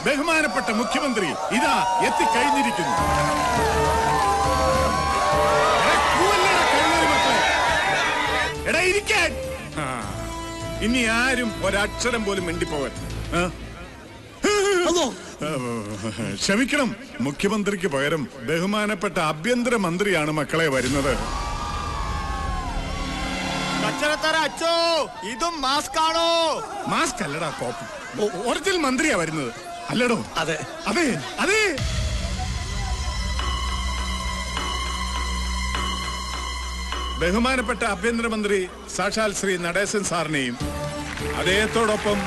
ബഹുമാനപ്പെട്ട മുഖ്യമന്ത്രി ഇതാ എത്തിക്കഴിഞ്ഞിരിക്കുന്നു. എടാ ഇരിക്കാൻ. ഇനി ആരും ഒരക്ഷരം പോലും മിണ്ടിപ്പോവാൻ. ക്ഷമിക്കണം, മുഖ്യമന്ത്രിക്ക് പകരം ബഹുമാനപ്പെട്ട ആഭ്യന്തര മന്ത്രിയാണ് മക്കളെ വരുന്നത്. അച്ഛോ, ഇതും മാസ്ക് ആണോ? മാസ്ക് അല്ലടാ, കോപ്പി. ഒറിജിനൽ മന്ത്രിയാ വരുന്നത്. അല്ലടോ? അതെ അതെ അതെ. ബഹുമാനപ്പെട്ട ആഭ്യന്തരമന്ത്രി സാക്ഷാൽ ശ്രീ നടേശൻ സാറിനെയും അദ്ദേഹത്തോടൊപ്പം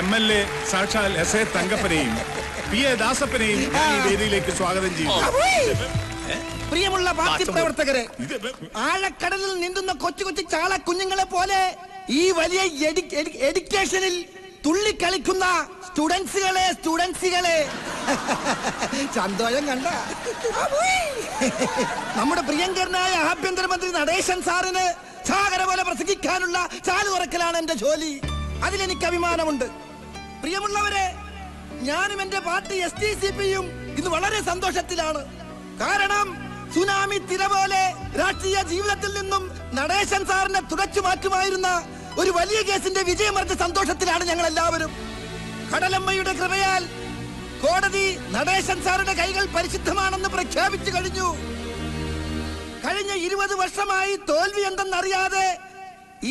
MLA സാക്ഷാൽ SA തങ്കപ്പനെയും PA ദാസപ്പനെയും ഈ വേദിയിലേക്ക് സ്വാഗതം ചെയ്യുന്നു. പ്രിയമുള്ള പാർട്ടി പ്രവർത്തകരെ, ആഴക്കടലിൽ നീന്തുന്ന കൊച്ചു കൊച്ചു ചാള കുഞ്ഞുങ്ങളെ പോലെ ഈ വലിയ എഡ്യൂക്കേഷനിൽ തുള്ളിക്കളിക്കുന്ന സ്റ്റുഡൻസുകളെ സന്തോഷം കണ്ട നമ്മുടെ പ്രിയങ്കരനായ ആഭ്യന്തരമന്ത്രി നടേശൻ സാറിന് സാഗര പോലെ പ്രസംഗിക്കാനുള്ള ചാലു തുറക്കലാണ് എന്റെ ജോലി. അതിലെനിക്ക് അഭിമാനമുണ്ട്. പ്രിയമുള്ളവരെ, ഞാനും എന്റെ പാർട്ടി SDCPയും ഇന്ന് വളരെ സന്തോഷത്തിലാണ്. കാരണം സുനാമി തിര പോലെ രാഷ്ട്രീയ ജീവിതത്തിൽ നിന്നും നടേശൻ സാറിനെ തുടച്ചു മാറ്റുമായിരുന്ന ഒരു വലിയ കേസിന്റെ വിജയമറിച്ച സന്തോഷത്തിലാണ് ഞങ്ങൾ എല്ലാവരും. കടലമ്മയുടെ കൃപയാൽ കോടതി നടേശൻ സാറിന്റെ കൈകൾ പരിശുദ്ധമാണെന്ന് പ്രഖ്യാപിച്ചു കഴിഞ്ഞു. കഴിഞ്ഞ 20 വർഷമായി തോൽവി എന്തെന്നറിയാതെ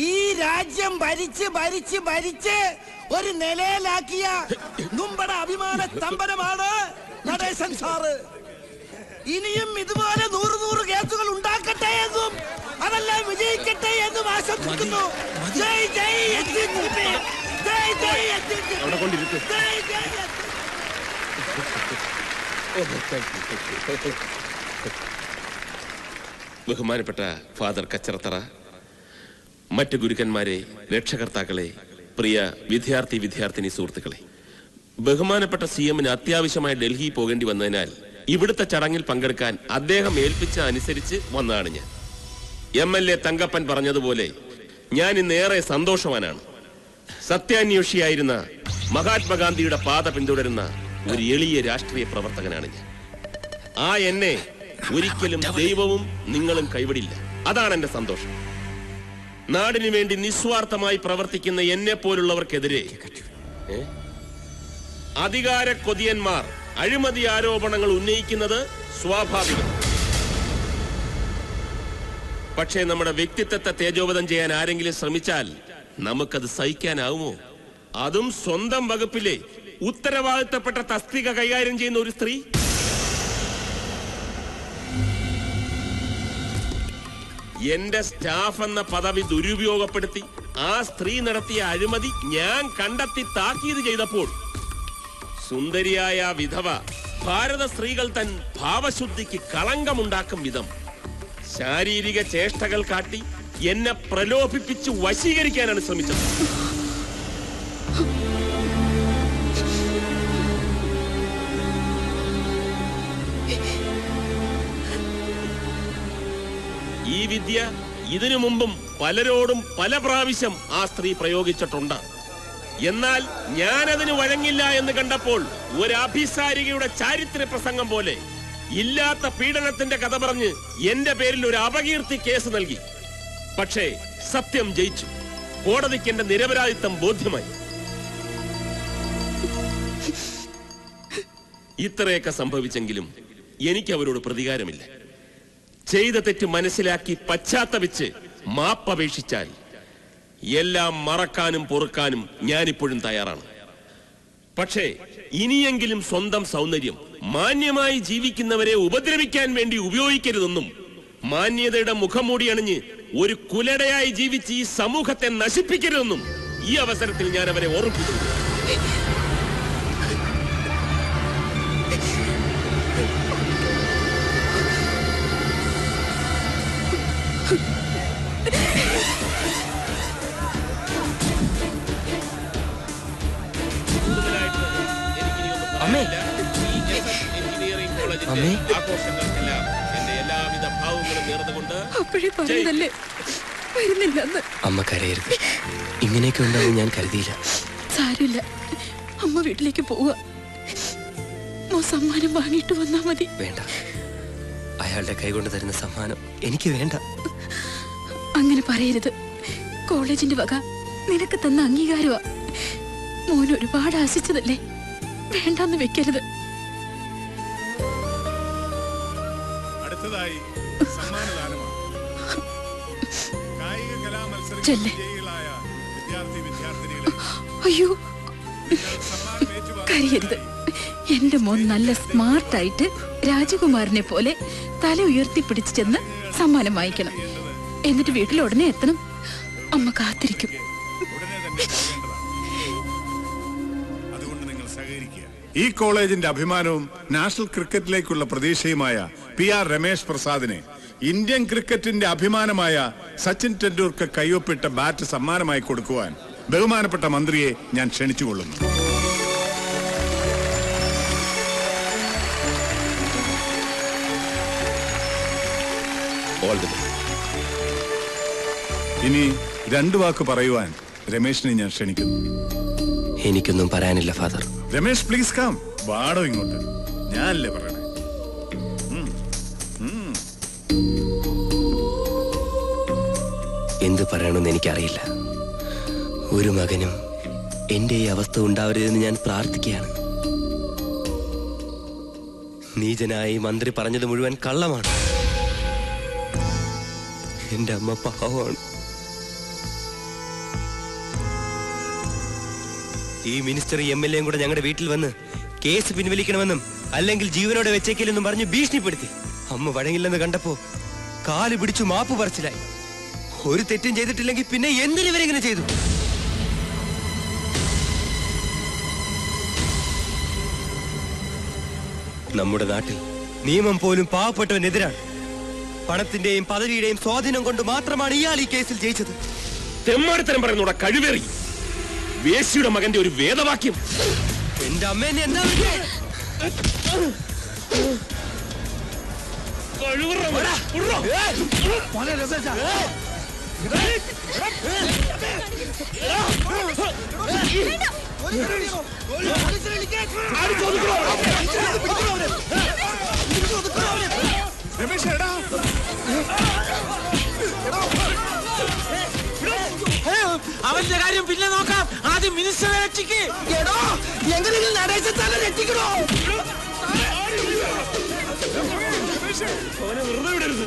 ഈ രാജ്യം ഭരിച്ച് ഒരു നിലയിലാക്കിയ നമ്മുടെ അഭിമാന സ്തംഭനമാണ് നടേശൻ സാറ്. ഇനിയും ഇതുപോലെ 100 കേസുകൾ ഉണ്ടാക്കട്ടെ എന്നും അതെല്ലാം വിജയിക്കട്ടെ എന്നും ആശംസിക്കുന്നു. ജയ് ജയ് SDCP, ജയ് ജയ് SDCP, ജയ് ജയ്. ബഹുമാനപ്പെട്ട ഫാദർ കച്ചറത്തറ, മറ്റു ഗുരുക്കന്മാരെ, രക്ഷകർത്താക്കളെ, പ്രിയ വിദ്യാർത്ഥിനി സുഹൃത്തുക്കളെ, ബഹുമാനപ്പെട്ട CMന് അത്യാവശ്യമായി ഡൽഹി പോകേണ്ടി വന്നതിനാൽ ഇവിടുത്തെ ചടങ്ങിൽ പങ്കെടുക്കാൻ അദ്ദേഹം ഏൽപ്പിച്ച അനുസരിച്ച് വന്നതാണ് ഞാൻ. MLA തങ്കപ്പൻ പറഞ്ഞതുപോലെ ഞാൻ ഇന്നേറെ സന്തോഷവാനാണ്. സത്യാന്വേഷിയായിരുന്ന മഹാത്മാഗാന്ധിയുടെ പാത പിന്തുടരുന്ന ഒരു എളിയ രാഷ്ട്രീയ പ്രവർത്തകനാണ് ഞാൻ. ആ എന്നെ ഒരിക്കലും ദൈവവും നിങ്ങളും കൈവിടില്ല. അതാണ് എന്റെ സന്തോഷം. നാടിനു വേണ്ടി നിസ്വാർത്ഥമായി പ്രവർത്തിക്കുന്ന എന്നെ പോലുള്ളവർക്കെതിരെ അധികാര കൊതിയന്മാർ അഴിമതി ആരോപണങ്ങൾ ഉന്നയിക്കുന്നത് സ്വാഭാവികം. പക്ഷേ നമ്മുടെ വ്യക്തിത്വത്തെ തേജോവധം ചെയ്യാൻ ആരെങ്കിലും ശ്രമിച്ചാൽ നമുക്കത് സഹിക്കാനാവുമോ? അതും സ്വന്തം വകുപ്പിലെ ഉത്തരവാദിത്തപ്പെട്ട തസ്തിക കൈകാര്യം ചെയ്യുന്ന ഒരു സ്ത്രീ. എന്റെ സ്റ്റാഫ് എന്ന പദവി ദുരുപയോഗപ്പെടുത്തി ആ സ്ത്രീ നടത്തിയ അഴിമതി ഞാൻ കണ്ടെത്തി താക്കീത് ചെയ്തപ്പോൾ സുന്ദരിയായ വിധവ ഭാരത സ്ത്രീകൾ തൻ ഭാവശുദ്ധിക്ക് കളങ്കമുണ്ടാക്കും വിധം ശാരീരിക ചേഷ്ടകൾ കാട്ടി എന്നെ പ്രലോഭിപ്പിച്ച് വശീകരിക്കാനാണ് ശ്രമിച്ചത്. ഈ വിദ്യ ഇതിനു മുമ്പും പലരോടും പല പ്രാവശ്യം ആ സ്ത്രീ പ്രയോഗിച്ചിട്ടുണ്ട്. എന്നാൽ ഞാനതിന് വഴങ്ങില്ല എന്ന് കണ്ടപ്പോൾ ഒരു അഭിസാരികയുടെ ചാരിത്ര പ്രസംഗം പോലെ ഇല്ലാത്ത പീഡനത്തിന്റെ കഥ പറഞ്ഞ് എന്റെ പേരിൽ ഒരു അപകീർത്തി കേസ് നൽകി. പക്ഷേ സത്യം ജയിച്ചു. കോടതിക്ക് എന്റെ നിരപരാധിത്വം ബോധ്യമായി. ഇത്രയൊക്കെ സംഭവിച്ചെങ്കിലും എനിക്ക് അവരോട് പ്രതികാരമില്ല. ചെയ്ത തെറ്റ് മനസ്സിലാക്കി പശ്ചാത്തപിച്ച് മാപ്പപേക്ഷിച്ചാൽ എല്ലാം മറക്കാനും പൊറുക്കാനും ഞാനിപ്പോഴും തയ്യാറാണ്. പക്ഷേ ഇനിയെങ്കിലും സ്വന്തം സൗന്ദര്യം മാന്യമായി ജീവിക്കുന്നവരെ ഉപദ്രവിക്കാൻ വേണ്ടി ഉപയോഗിക്കരുതെന്നും മാന്യതയുടെ മുഖംമൂടി അണിഞ്ഞ് ഒരു കുലടയായി ജീവിച്ച് ഈ സമൂഹത്തെ നശിപ്പിക്കരുതെന്നും ഈ അവസരത്തിൽ ഞാൻ അവരെ ഓർമ്മിപ്പിക്കുന്നു. ആഘോഷങ്ങൾക്കെല്ലാം എന്റെ എല്ലാവിധ ഭാവങ്ങളും നേർന്നുകൊണ്ട് അപ്പോഴേ പറഞ്ഞതല്ലേ വരുന്നില്ലെന്ന്. അമ്മ കരയരുത്. ഇങ്ങനെയൊക്കെ ഉണ്ടാവും ഞാൻ കരുതിയില്ല. സാരമില്ല, അമ്മ വീട്ടിലേക്ക് പോവുക. സമ്മാനം വാങ്ങിയിട്ട് വന്നാ മതി. വേണ്ട, അയാളുടെ കൈകൊണ്ട് തരുന്ന സമ്മാനം എനിക്ക് വേണ്ട. അങ്ങനെ പറയരുത്. കോളേജിന്റെ വക നിനക്ക് തന്ന അംഗീകാരമാ. മോൻ ഒരുപാട് ആശിച്ചതല്ലേ, വേണ്ടാന്ന് വെക്കരുത്. അടുത്തതായി സമ്മാനദാനമാണ്. കായിക കലാമത്സരങ്ങളിൽ ചെല്ല്. വിജയികളായ വിദ്യാർത്ഥിനികളെ അയ്യോ, സമ്മാനം ഏറ്റുവാങ്ങാൻ കരയരുത്. എന്റെ മോൻ നല്ല സ്മാർട്ടായിട്ട് രാജകുമാരനെ പോലെ തല ഉയർത്തിപ്പിടിച്ച് ചെന്ന് സമ്മാനം വാങ്ങിക്കണം. എന്നിട്ട് വീട്ടിൽ ഉടനെ എത്തണം. അമ്മ കാത്തിരിക്കും. ഉടനെ തന്നെ പോകേണ്ടതാണ്. അതുകൊണ്ട് നിങ്ങൾ സഹകരിക്കുക. ഈ കോളേജിന്റെ അഭിമാനവും നാഷണൽ ക്രിക്കറ്റിലേക്കുള്ള പ്രതീക്ഷയുമായ PR രമേശ് പ്രസാദിനെ ഇന്ത്യൻ ക്രിക്കറ്റിന്റെ അഭിമാനമായ സച്ചിൻ ടെണ്ടുൽക്കർ കയ്യൊപ്പിട്ട ബാറ്റ് സമ്മാനമായി കൊടുക്കുവാൻ ബഹുമാനപ്പെട്ട മന്ത്രിയെ ഞാൻ ക്ഷണിച്ചുകൊള്ളുന്നു. ഇനി 2 വാക്ക് പറയുവാൻ രമേശിനെ ഞാൻ ക്ഷണിക്കുന്നു. എനിക്കൊന്നും പറയാനില്ല ഫാദർ. Ramesh please come. വാടോ ഇങ്ങോട്ട്. ഞാനല്ലേ പറയണേ. എന്ത് പറയണമെന്ന് എനിക്കറിയില്ല. ഒരു മകനും എന്റെ ഈ അവസ്ഥ ഉണ്ടാവരുതെന്ന് ഞാൻ പ്രാർത്ഥിക്കുകയാണ്. നീചനായി മന്ത്രി പറഞ്ഞത് മുഴുവൻ കള്ളമാണ്. എന്റെ അമ്മ പാവമാണ്. ഈ മിനിസ്റ്റർ MLA കൂടെ ഞങ്ങളുടെ വീട്ടിൽ വന്ന് കേസ് പിൻവലിക്കണമെന്നും അല്ലെങ്കിൽ ജീവനോടെ വെച്ചേക്കില്ലെന്നും പറഞ്ഞ് ഭീഷണിപ്പെടുത്തി. അമ്മ വഴങ്ങില്ലെന്ന് കണ്ടപ്പോ കാല് പിടിച്ചു മാപ്പ് പറച്ചിലായി. ഒരു തെറ്റും ചെയ്തിട്ടില്ലെങ്കിൽ പിന്നെ എന്തിനു ഇവരെങ്ങനെ ചെയ്തു? നമ്മുടെ നാട്ടിൽ നിയമം പോലും പാവപ്പെട്ടവനെതിരാണ്. പണത്തിന്റെയും പദവിയുടെയും സ്വാധീനം കൊണ്ട് മാത്രമാണ് ഇയാൾ ഈ കേസിൽ ജയിച്ചത്. തെമ്മാടിത്തരം പറയുന്നൂടെ കഴിവേറി. വേശിയുടെ മകന്റെ ഒരു വേദവാക്യം. എന്റെ അമ്മേനെ എന്താ രമേശ് എടാ, അവന്റെ കാര്യം പിന്നെ നോക്കാം. ആദ്യം മിനിസ്റ്ററെ രക്ഷിക്ക്. എങ്ങനെയെങ്കിലും നടേശൻ സാറിനെ രക്ഷിക്കണോ? അവനെ വെറുതെ വിടരുത്.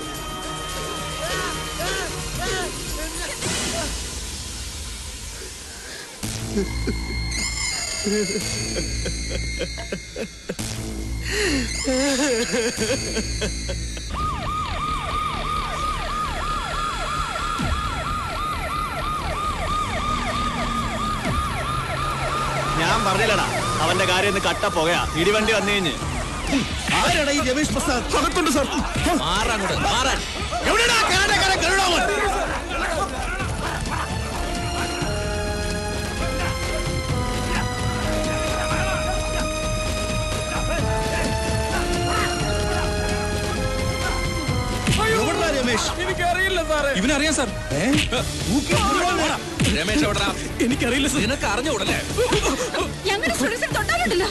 ഞാൻ പറഞ്ഞില്ലടാ, അവന്റെ കാര്യം ഒന്ന് കട്ട പോകയാ. ഇടിവണ്ടി വന്നു കഴിഞ്ഞ്. ആരാടാ ഈ രമേശ് പ്രസാദ്? അകത്തുണ്ട് സാർ. മാറാൻ മാറാൻ. എവിടെയാ കേരളക്കാരൻ കരുണാവൻ? എനിക്കറിയില്ല സാറേ. ഇവനറിയാം സാർ. രമേശ് എവിടാ? എനിക്കറിയില്ല സാർ. നിനക്ക് അറിഞ്ഞൂടല്ലേ? ഞങ്ങളുടെ സ്റ്റുഡൻസിനെ തൊട്ടാലുണ്ടല്ലോ.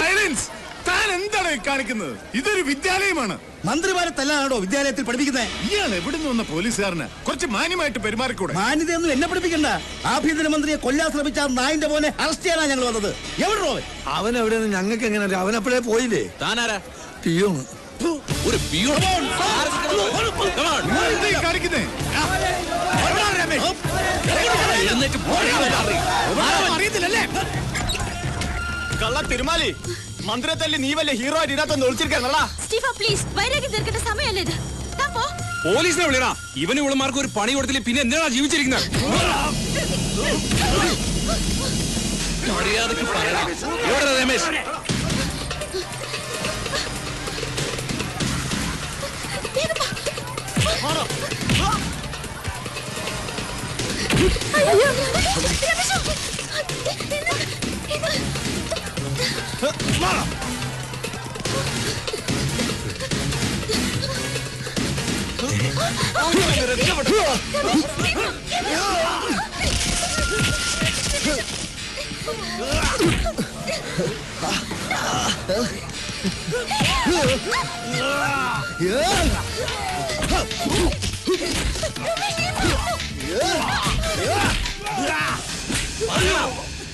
സൈലൻസ്. താൻ എന്താണ് കാണിക്കുന്നത്? ഇതൊരു വിദ്യാലയമാണ്. മന്ത്രിമാരെ തല്ലാനാണോ വിദ്യാലയത്തിൽ പഠിപ്പിക്കുന്നത്? ഇയാൾ എവിടുന്ന് വന്ന പോലീസുകാരന് കുറച്ച് മാന്യമായിട്ട് പെരുമാറിക്കൂടെ? മാന്യതയൊന്നും എന്നെ പഠിപ്പിക്കണ്ട. ആഭ്യന്തരമന്ത്രിയെ കൊല്ലാൻ ശ്രമിച്ച നായിന്റെ മോനെ അറസ്റ്റ് ചെയ്യാനാണ് ഞങ്ങൾ വന്നത്. എവിടെയോ അവൻ എവിടെയെന്ന് ഞങ്ങൾക്ക് എങ്ങനെ അറിയാം? അവനപ്പോഴേ പോയില്ലേ? താനാരാ? പിയോണ്. ഒരു പിയോ. കാണിക്കുന്നേ അറിയത്തില്ലല്ലേ? കള്ള തിരുമാലി, മന്ത്രിയെ തല്ലി നീ വല്ല ഹീറോ ആയിട്ട് ഇതിനകത്തൊന്ന് ഒളിച്ചിരിക്കാനല്ല. സ്റ്റീഫ പ്ലീസ്, വൈരാഗ്യം തീർക്കേണ്ട സമയമല്ലേ ഇത്. പോലീസിനെ വിളിയടാ. ഇവന് ഇവളുമാർക്ക് ഒരു പണി കൊടുത്തില്ലേ പിന്നെ എന്തിനാ ജീവിച്ചിരിക്കുന്നത്? മര്യാദക്ക് പറയണം. എവിടെ രമേശ്?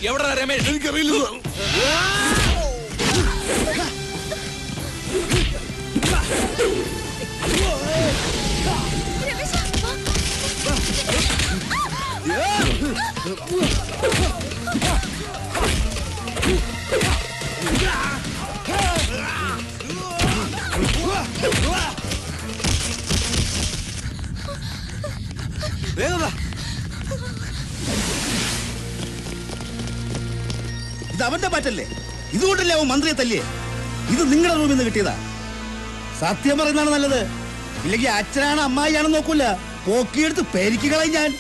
എവിടെ രമേശ്? എനിക്കറിയില്ല. ഇത് അവന്റെ പാറ്റല്ലേ? ഇതുകൊണ്ടല്ലേ അവൻ മന്ത്രിയെ തല്ലിയേ? ഇത് നിങ്ങളുടെ റൂമിൽ നിന്ന് കിട്ടിയതാ. സത്യം പറയുന്നതാണ് നല്ലത്. ഇല്ലെങ്കിൽ അച്ഛനാണ് അമ്മായിയാണെന്ന് നോക്കൂല, പോക്കിയെടുത്ത് പെരിക്കുകളായി ഞാൻ.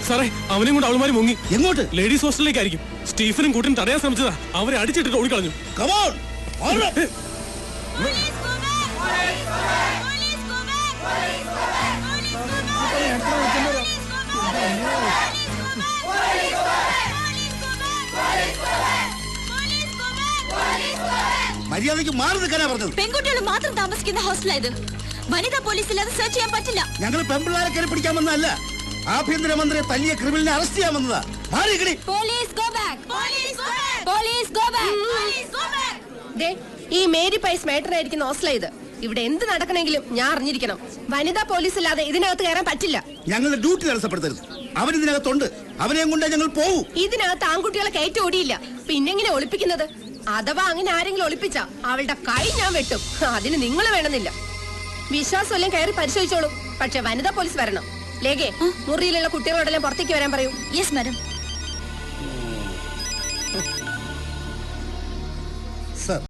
സാറേ, അവനെയും കൊണ്ട് അവളുമാര് മുങ്ങി. എങ്ങോട്ട്? ലേഡീസ് ഹോസ്റ്റലിലേക്കായിരിക്കും. സ്റ്റീഫനും കൂട്ടും തടയാൻ ശ്രമിച്ചതാ. അവരെ അടിച്ചിട്ടിട്ട് ഓടിക്കളഞ്ഞു. കമോൺ, മര്യാദയ്ക്ക് മാറി നിൽക്കാനാ പറഞ്ഞത്. പെൺകുട്ടികൾ മാത്രം താമസിക്കുന്ന ഹോസ്റ്റലായത്. വനിതാ പോലീസ് ഇല്ലാതെ സെർച്ച് ചെയ്യാൻ പറ്റില്ല. ഞങ്ങൾ പെമ്പിള്ളാരെ കയറി പിടിക്കാൻ വന്നതല്ല. ആഭ്യന്തരമന്ത്രിയെ തല്ലിയ ക്രിമിനലിനെ അറസ്റ്റ് ചെയ്യാൻ വന്നതാ. ഈ മേരി പൈസ് മേട്ടറായിരിക്കുന്ന ഹോസ്റ്റലായത്. ഇവിടെ എന്ത് നടക്കണമെങ്കിലും ഞാൻ അറിഞ്ഞിരിക്കണം. വനിതാ പോലീസ് ഇല്ലാതെ ഇതിനകത്ത് കയറാൻ പറ്റില്ല. ഞങ്ങളുടെ ഡ്യൂട്ടി തടസ്സപ്പെടുത്തരുത്. അവൻ ഇതിനകത്തുണ്ട്. അവനെയും കൊണ്ടേ ഞങ്ങൾ പോവും. ഇതിനകത്ത് ആൺകുട്ടികളെ കയറ്റി ഓടിയില്ല. പിന്നെങ്ങനെ ഒളിപ്പിക്കുന്നത്? അഥവാ അങ്ങനെ ആരെങ്കിലും ഒളിപ്പിച്ച അവളുടെ കൈ ഞാൻ വെട്ടും. അതിന് നിങ്ങൾ വേണമെന്നില്ല. വിശ്വാസമെല്ലാം കയറി പരിശോധിച്ചോളൂ. പക്ഷെ വനിതാ പോലീസ് വരണം. ലേഖേ, മുറിയിലുള്ള കുട്ടികളോടെല്ലാം പുറത്തേക്ക് വരാൻ പറയൂ. Yes madam. സർ,